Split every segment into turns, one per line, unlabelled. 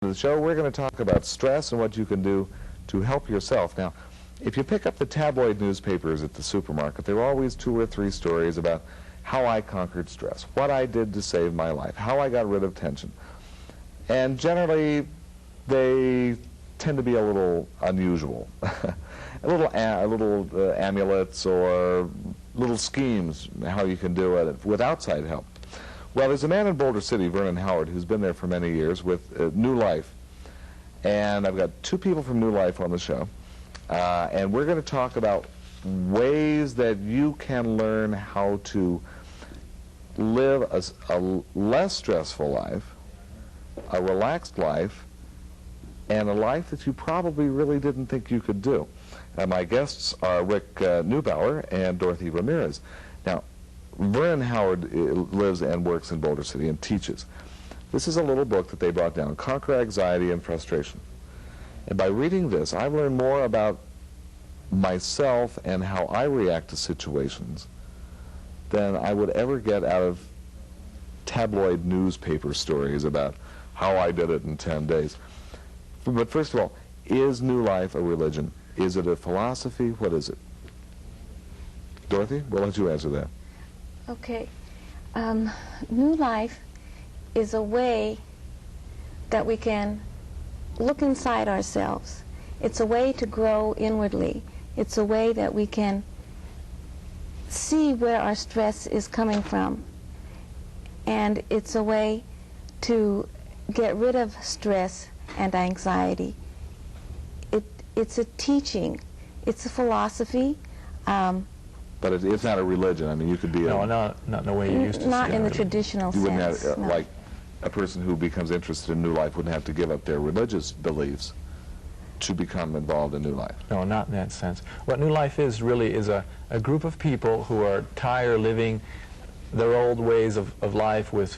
The show, we're going to talk about stress and what you can do to help yourself. Now, if you pick up the tabloid newspapers at the supermarket, there are always 2 or 3 stories about how I conquered stress, what I did to save my life, how I got rid of tension. And generally, they tend to be a little unusual. little amulets or little schemes, how you can do it with outside help. Well, there's a man in Boulder City, Vernon Howard, who's been there for many years with New Life. And I've got 2 people from New Life on the show. And we're going to talk about ways that you can learn how to live a less stressful life, a relaxed life, and a life that you probably really didn't think you could do. My guests are Rick Neubauer and Dorothy Ramirez. Now, Vernon Howard lives and works in Boulder City and teaches. This is a little book that they brought down, Conquer Anxiety and Frustration. And by reading this, I've learned more about myself and how I react to situations than I would ever get out of tabloid newspaper stories about how I did it in 10 days. But first of all, is New Life a religion? Is it a philosophy? What is it? Dorothy, we'll let you answer that.
Okay. New Life is a way that we can look inside ourselves. It's a way to grow inwardly. It's a way that we can see where our stress is coming from. And it's a way to get rid of stress and anxiety. It's a teaching. It's a philosophy.
But it's not a religion. I mean, you could be
not in the way you used to
not
see
in
it.
the traditional
you wouldn't
sense.
have,
No.
like a person who becomes interested in New Life wouldn't have to give up their religious beliefs to become involved in New Life.
No, not in that sense. What New Life is really is a group of people who are tired of living their old ways of life with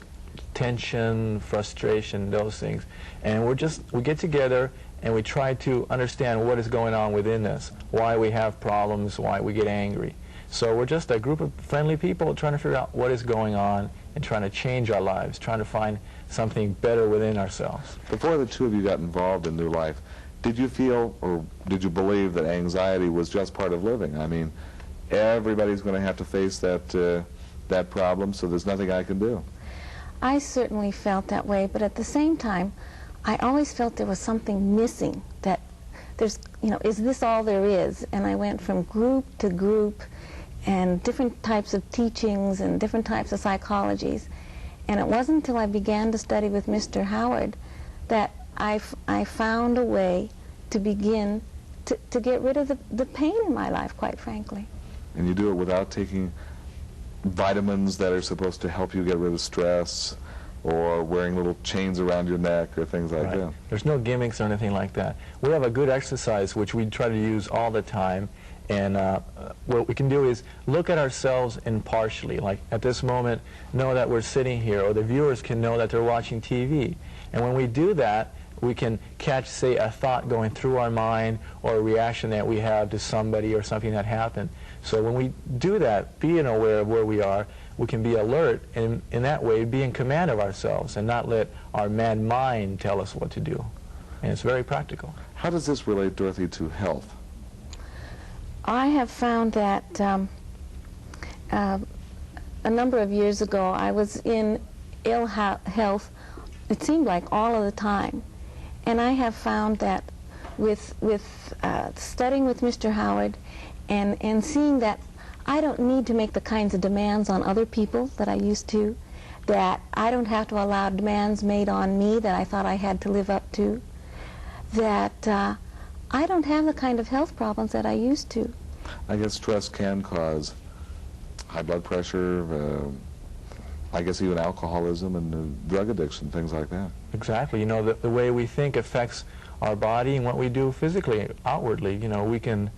tension, frustration, those things. And we get together and we try to understand what is going on within us, why we have problems, why we get angry. So we're just a group of friendly people trying to figure out what is going on and trying to change our lives, trying to find something better within ourselves.
Before the 2 of you got involved in New Life, did you feel or did you believe that anxiety was just part of living? I mean, everybody's going to have to face that problem, so there's nothing I can do.
I certainly felt that way, but at the same time, I always felt there was something missing, that there's, is this all there is? And I went from group to group and different types of teachings and different types of psychologies. And it wasn't until I began to study with Mr. Howard that I found a way to begin to get rid of the pain in my life, quite frankly.
And you do it without taking vitamins that are supposed to help you get rid of stress, or wearing little chains around your neck or things like that.
There's no gimmicks or anything like that. We have a good exercise which we try to use all the time, and what we can do is look at ourselves impartially. Like at this moment, know that we're sitting here, or the viewers can know that they're watching TV. And when we do that, we can catch, say, a thought going through our mind or a reaction that we have to somebody or something that happened. So when we do that, being aware of where we are, we can be alert, and in that way be in command of ourselves and not let our mad mind tell us what to do. And it's very practical.
How does this relate, Dorothy, to health?
I have found that a number of years ago I was in ill health, it seemed like all of the time. And I have found that with studying with Mr. Howard and seeing that I don't need to make the kinds of demands on other people that I used to, that I don't have to allow demands made on me that I thought I had to live up to, that I don't have the kind of health problems that I used to.
I guess stress can cause high blood pressure, I guess even alcoholism and drug addiction, things like that.
Exactly. The way we think affects our body and what we do physically, outwardly. We can,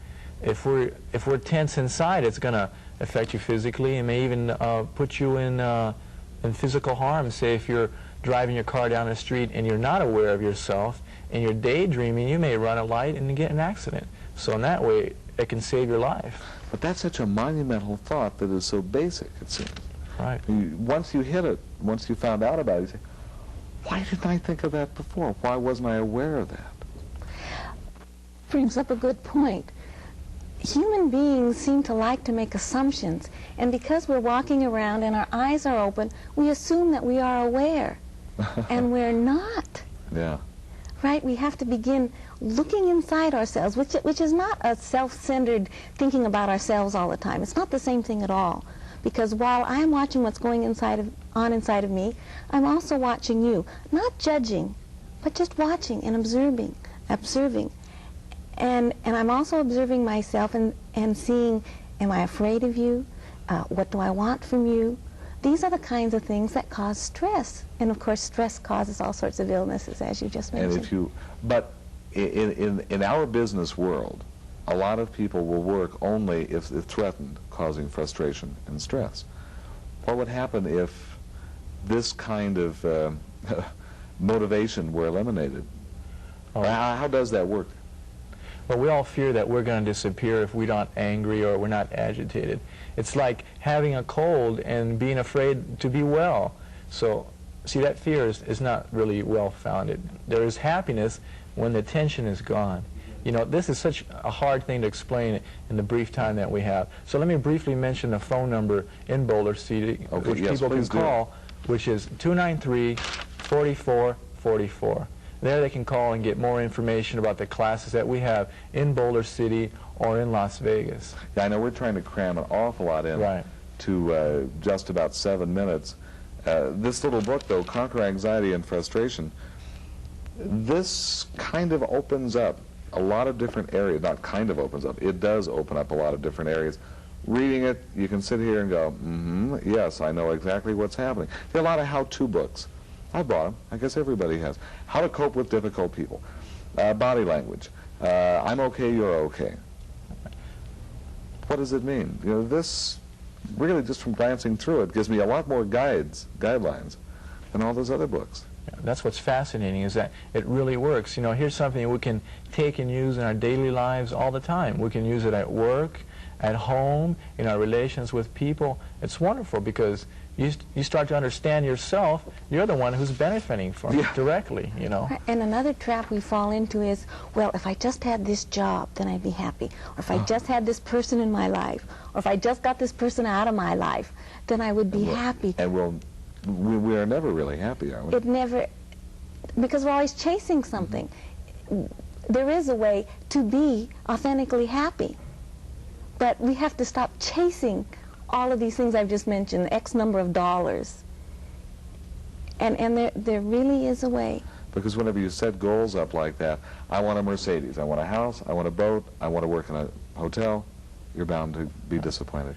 if we're tense inside, it's going to affect you physically and may even put you in physical harm. Say if you're driving your car down the street and you're not aware of yourself and you're daydreaming, you may run a light and get an accident. So in that way, it can save your life.
But that's such a monumental thought that is so basic, it seems.
Right.
Once you hit it, once you found out about it, you say, Why didn't I think of that before? Why wasn't I aware of that?
Brings up a good point. Human beings seem to like to make assumptions, and because we're walking around and our eyes are open, we assume that we are aware, and we're not.
Yeah.
Right? We have to begin looking inside ourselves, which is not a self-centered thinking about ourselves all the time. It's not the same thing at all. Because while I'm watching what's going on inside of me, I'm also watching you. Not judging, but just watching and observing. And I'm also observing myself and seeing, am I afraid of you? What do I want from you? These are the kinds of things that cause stress. And of course, stress causes all sorts of illnesses, as you just mentioned.
But in our business world, a lot of people will work only if threatened, causing frustration and stress. What would happen if this kind of motivation were eliminated? How does that work?
Well, we all fear that we're going to disappear if we're not angry or we're not agitated. It's like having a cold and being afraid to be well. So, see, that fear is not really well-founded. There is happiness when the tension is gone. You know, this is such a hard thing to explain in the brief time that we have. So let me briefly mention the phone number in Boulder City, which people can call, which is 293-4444. There they can call and get more information about the classes that we have in Boulder City or in Las Vegas.
Yeah, I know we're trying to cram an awful lot in to just about 7 minutes. This little book, though, Conquer Anxiety and Frustration, this kind of opens up a lot of different areas. Not kind of opens up, it does open up a lot of different areas. Reading it, you can sit here and go, yes, I know exactly what's happening. There are a lot of how-to books. I bought them. I guess everybody has. How to cope with difficult people. Body language. I'm okay, you're okay. What does it mean? You know, this really, just from glancing through it, gives me a lot more guidelines than all those other books.
That's what's fascinating, is that it really works. You know, here's something we can take and use in our daily lives all the time. We can use it at work, at home, in our relations with people. It's wonderful because you start to understand yourself. You're the one who's benefiting from it directly, you know.
And another trap we fall into is, well, if I just had this job, then I'd be happy. Or if I just had this person in my life, or if I just got this person out of my life, then I would be happy.
And we are never really happy, are we?
It never, because we're always chasing something. There is a way to be authentically happy, but we have to stop chasing all of these things I've just mentioned, X number of dollars. And there really is a way.
Because whenever you set goals up like that, I want a Mercedes, I want a house, I want a boat, I want to work in a hotel, you're bound to be disappointed.